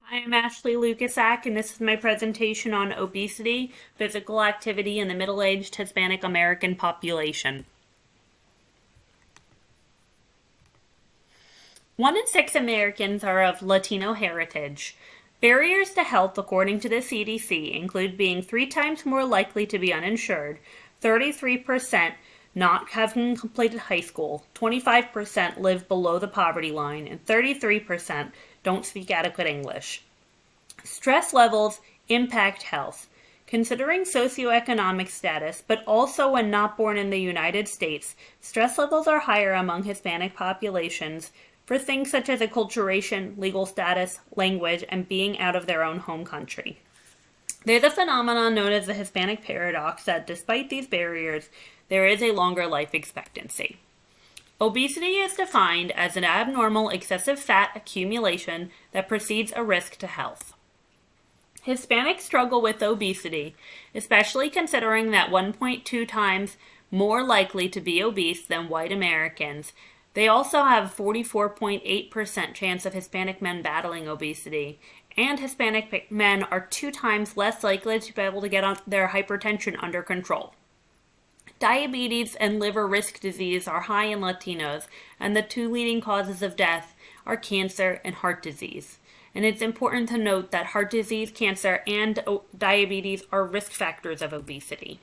I am Ashley Lukasak, and this is my presentation on obesity, physical activity in the middle-aged Hispanic American population. 1 in 6 Americans are of Latino heritage. Barriers to health, according to the CDC, include being 3 times more likely to be uninsured, 33% not having completed high school, 25% live below the poverty line, and 33% don't speak adequate English. Stress levels impact health. Considering socioeconomic status, but also when not born in the United States, stress levels are higher among Hispanic populations for things such as acculturation, legal status, language, and being out of their own home country. There's a phenomenon known as the Hispanic paradox that despite these barriers, there is a longer life expectancy. Obesity is defined as an abnormal excessive fat accumulation that precedes a risk to health. Hispanics struggle with obesity, especially considering that 1.2 times more likely to be obese than white Americans. They also have a 44.8% chance of Hispanic men battling obesity, and Hispanic men are 2 times less likely to be able to get their hypertension under control. Diabetes and liver risk disease are high in Latinos, and the 2 leading causes of death are cancer and heart disease. And it's important to note that heart disease, cancer, and diabetes are risk factors of obesity.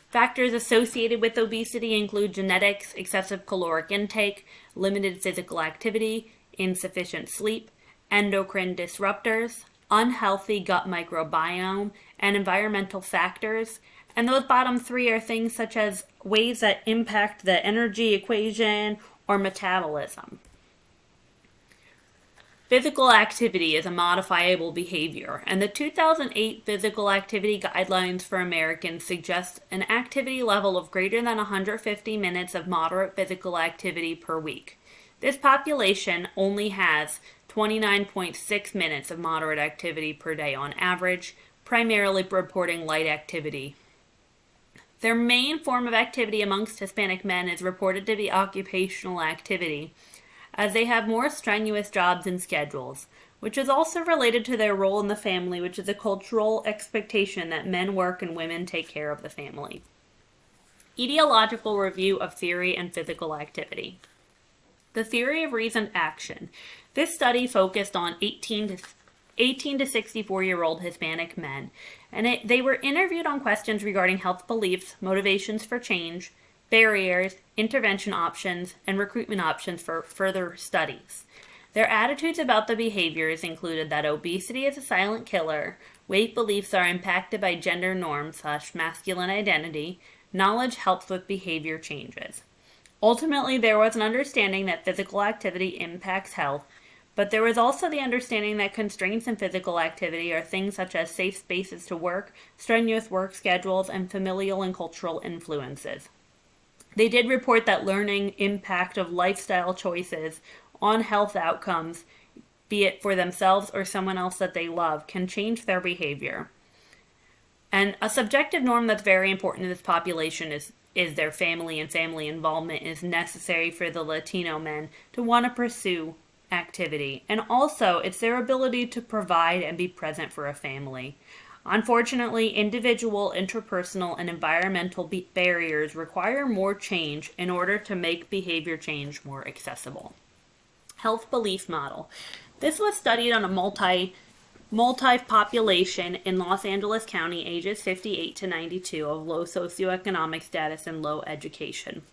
Factors associated with obesity include genetics, excessive caloric intake, limited physical activity, insufficient sleep, endocrine disruptors, unhealthy gut microbiome, and environmental factors. And those bottom 3 are things such as ways that impact the energy equation or metabolism. Physical activity is a modifiable behavior, and the 2008 Physical Activity Guidelines for Americans suggest an activity level of greater than 150 minutes of moderate physical activity per week. This population only has 29.6 minutes of moderate activity per day on average, primarily reporting light activity. Their main form of activity amongst Hispanic men is reported to be occupational activity, as they have more strenuous jobs and schedules, which is also related to their role in the family, which is a cultural expectation that men work and women take care of the family. Etiological review of theory and physical activity. The theory of reasoned action. This study focused on 18 to 64-year-old Hispanic men, and they were interviewed on questions regarding health beliefs, motivations for change, barriers, intervention options, and recruitment options for further studies. Their attitudes about the behaviors included that obesity is a silent killer, weight beliefs are impacted by gender norms / masculine identity, knowledge helps with behavior changes. Ultimately, there was an understanding that physical activity impacts health, but there was also the understanding that constraints in physical activity are things such as safe spaces to work, strenuous work schedules, and familial and cultural influences. They did report that learning impact of lifestyle choices on health outcomes, be it for themselves or someone else that they love, can change their behavior. And a subjective norm that's very important in this population is their family, and family involvement is necessary for the Latino men to want to pursue activity. And also, it's their ability to provide and be present for a family. Unfortunately, individual, interpersonal, and environmental barriers require more change in order to make behavior change more accessible. Health belief model. This was studied on a multi-population in Los Angeles County, ages 58 to 92, of low socioeconomic status and low education.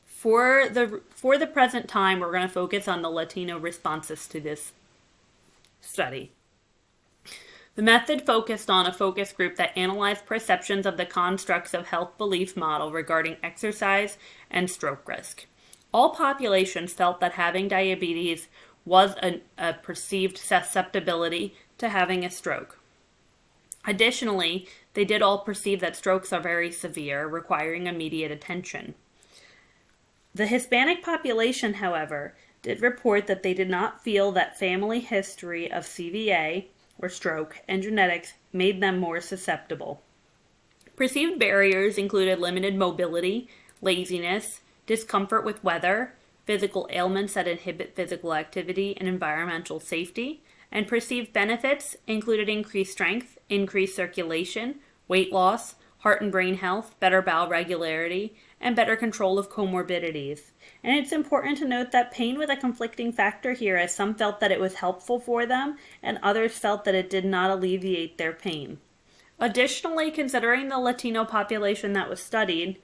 For the present time, we're going to focus on the Latino responses to this study. The method focused on a focus group that analyzed perceptions of the constructs of health belief model regarding exercise and stroke risk. All populations felt that having diabetes was a perceived susceptibility to having a stroke. Additionally, they did all perceive that strokes are very severe, requiring immediate attention. The Hispanic population, however, did report that they did not feel that family history of CVA, or stroke, and genetics made them more susceptible. Perceived barriers included limited mobility, laziness, discomfort with weather, physical ailments that inhibit physical activity, and environmental safety, and perceived benefits included increased strength, increased circulation, weight loss, heart and brain health, better bowel regularity, and better control of comorbidities. And it's important to note that pain was a conflicting factor here, as some felt that it was helpful for them and others felt that it did not alleviate their pain. Additionally, considering the Latino population that was studied,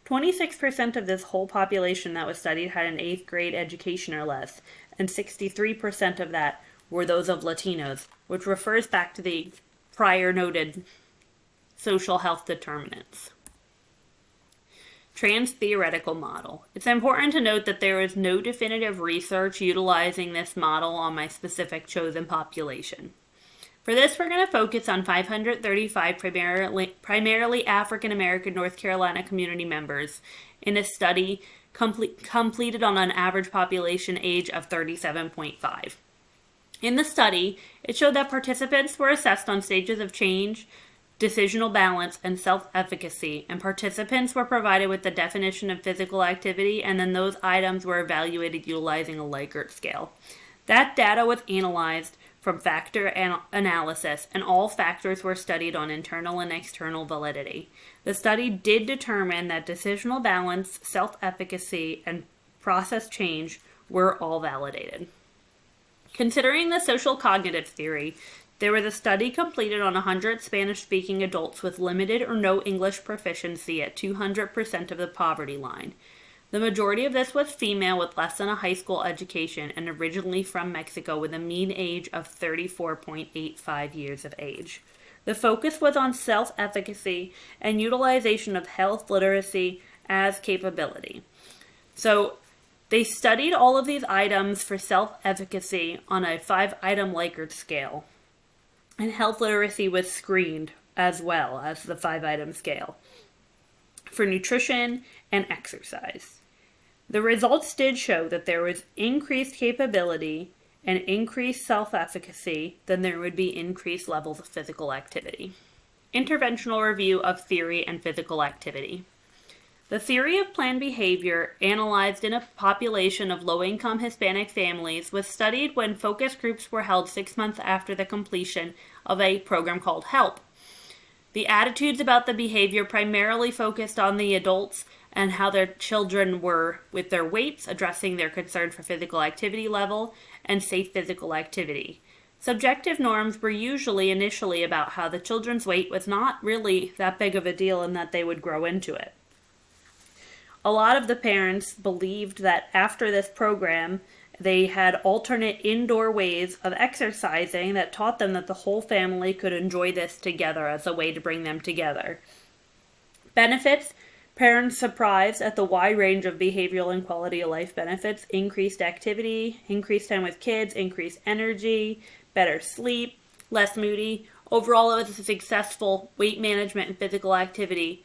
26% of this whole population that was studied had an 8th grade education or less, and 63% of that were those of Latinos, which refers back to the prior noted social health determinants. Trans-theoretical model. It's important to note that there is no definitive research utilizing this model on my specific chosen population. For this, we're going to focus on 535 primarily African American North Carolina community members in a study completed on an average population age of 37.5. In the study, it showed that participants were assessed on stages of change, decisional balance, and self-efficacy, and participants were provided with the definition of physical activity, and then those items were evaluated utilizing a Likert scale. That data was analyzed from factor analysis, and all factors were studied on internal and external validity. The study did determine that decisional balance, self-efficacy, and process change were all validated. Considering the social cognitive theory, there was a study completed on 100 Spanish-speaking adults with limited or no English proficiency at 200% of the poverty line. The majority of this was female with less than a high school education and originally from Mexico with a mean age of 34.85 years of age. The focus was on self-efficacy and utilization of health literacy as capability. So they studied all of these items for self-efficacy on a 5-item Likert scale, and health literacy was screened as well as the 5-item scale for nutrition and exercise. The results did show that there was increased capability and increased self-efficacy, then there would be increased levels of physical activity. Interventional review of theory and physical activity. The theory of planned behavior, analyzed in a population of low-income Hispanic families, was studied when focus groups were held 6 months after the completion of a program called HELP. The attitudes about the behavior primarily focused on the adults and how their children were with their weights, addressing their concern for physical activity level and safe physical activity. Subjective norms were usually initially about how the children's weight was not really that big of a deal and that they would grow into it. A lot of the parents believed that after this program, they had alternate indoor ways of exercising that taught them that the whole family could enjoy this together as a way to bring them together. Benefits: parents surprised at the wide range of behavioral and quality of life benefits: increased activity, increased time with kids, increased energy, better sleep, less moody. Overall, it was a successful weight management and physical activity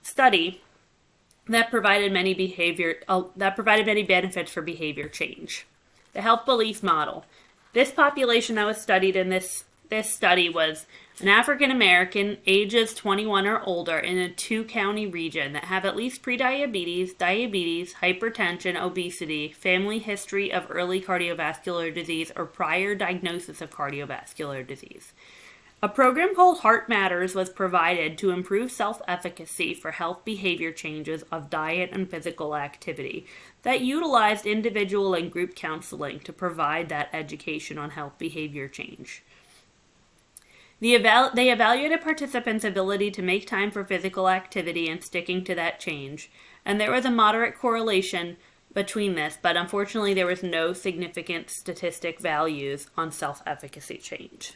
study that provided many benefits for behavior change. The health belief model. This population that was studied in this study was an African American, ages 21 or older, in a 2-county region that have at least prediabetes, diabetes, hypertension, obesity, family history of early cardiovascular disease, or prior diagnosis of cardiovascular disease. A program called Heart Matters was provided to improve self-efficacy for health behavior changes of diet and physical activity that utilized individual and group counseling to provide that education on health behavior change. They evaluated participants' ability to make time for physical activity and sticking to that change, and there was a moderate correlation between this, but unfortunately there was no significant statistic values on self-efficacy change.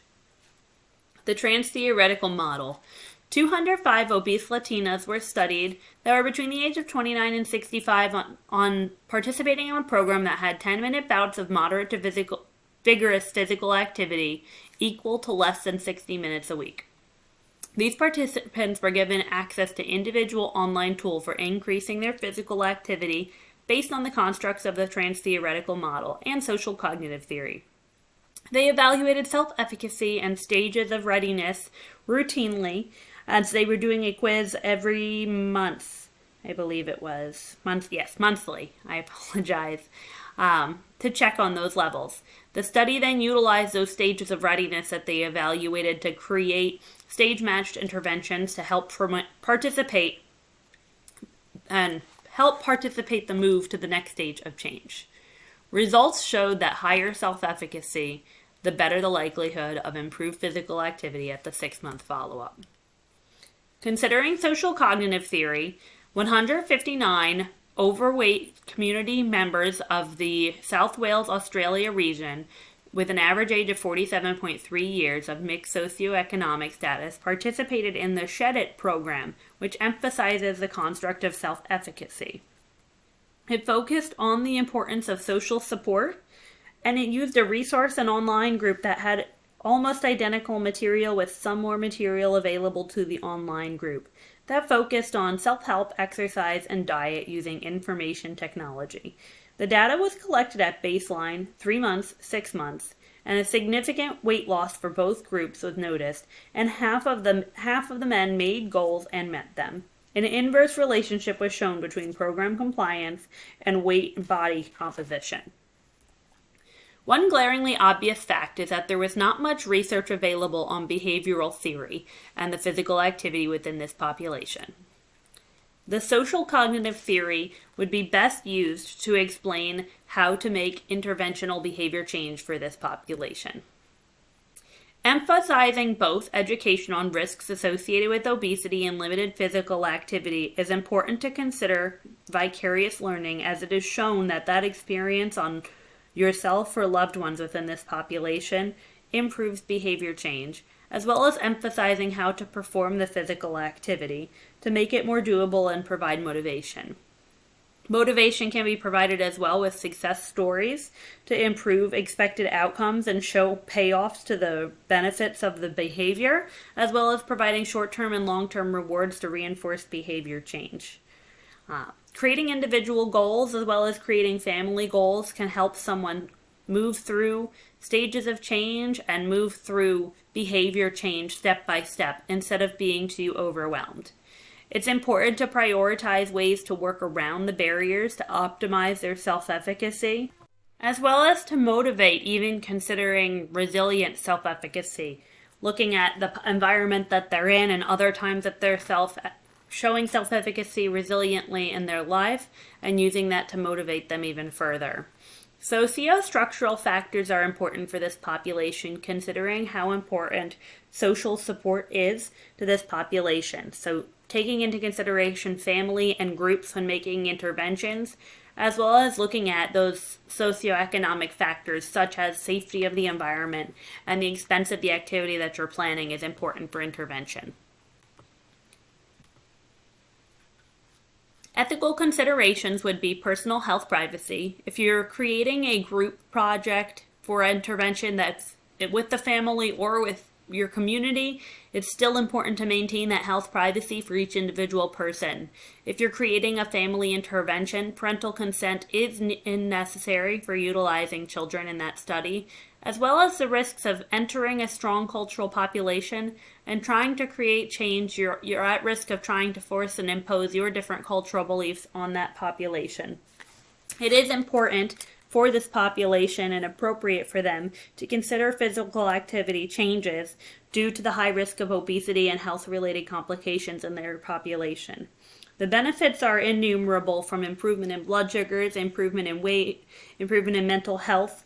The trans-theoretical model. 205 obese Latinas were studied that were between the age of 29 and 65 on participating in a program that had 10-minute bouts of moderate to vigorous physical activity equal to less than 60 minutes a week. These participants were given access to individual online tools for increasing their physical activity based on the constructs of the trans-theoretical model and social cognitive theory. They evaluated self-efficacy and stages of readiness routinely, as they were doing a quiz every month. I believe it was monthly. I apologize. To check on those levels. The study then utilized those stages of readiness that they evaluated to create stage-matched interventions to help participate the move to the next stage of change. Results showed that higher self-efficacy, the better the likelihood of improved physical activity at the 6-month follow-up. Considering social cognitive theory, 159 overweight community members of the South Wales, Australia region with an average age of 47.3 years of mixed socioeconomic status participated in the Shed It program, which emphasizes the construct of self-efficacy. It focused on the importance of social support, and it used a resource and online group that had almost identical material with some more material available to the online group that focused on self-help, exercise, and diet using information technology. The data was collected at baseline, 3 months, 6 months, and a significant weight loss for both groups was noticed, and half of the men made goals and met them. An inverse relationship was shown between program compliance and weight and body composition. One glaringly obvious fact is that there was not much research available on behavioral theory and the physical activity within this population. The social cognitive theory would be best used to explain how to make interventional behavior change for this population. Emphasizing both education on risks associated with obesity and limited physical activity is important to consider vicarious learning, as it is shown that experience on yourself or loved ones within this population improves behavior change, as well as emphasizing how to perform the physical activity to make it more doable and provide motivation. Motivation can be provided as well with success stories to improve expected outcomes and show payoffs to the benefits of the behavior, as well as providing short-term and long-term rewards to reinforce behavior change. Creating individual goals as well as creating family goals can help someone move through stages of change and move through behavior change step by step instead of being too overwhelmed. It's important to prioritize ways to work around the barriers to optimize their self-efficacy, as well as to motivate, even considering resilient self-efficacy, looking at the environment that they're in and other times that they're showing self-efficacy resiliently in their life and using that to motivate them even further. Socio-structural factors are important for this population, considering how important social support is to this population. So taking into consideration family and groups when making interventions, as well as looking at those socioeconomic factors such as safety of the environment and the expense of the activity that you're planning is important for intervention. Ethical considerations would be personal health privacy. If you're creating a group project for intervention that's with the family or with your community, it's still important to maintain that health privacy for each individual person. If you're creating a family intervention, parental consent is necessary for utilizing children in that study, as well as the risks of entering a strong cultural population and trying to create change. You're at risk of trying to force and impose your different cultural beliefs on that population. It is important for this population and appropriate for them to consider physical activity changes due to the high risk of obesity and health-related complications in their population. The benefits are innumerable, from improvement in blood sugars, improvement in weight, improvement in mental health,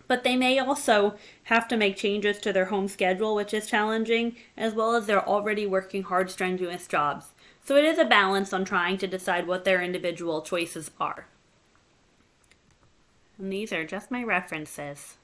but they may also have to make changes to their home schedule, which is challenging, as well as they're already working hard, strenuous jobs. So it is a balance on trying to decide what their individual choices are. And these are just my references.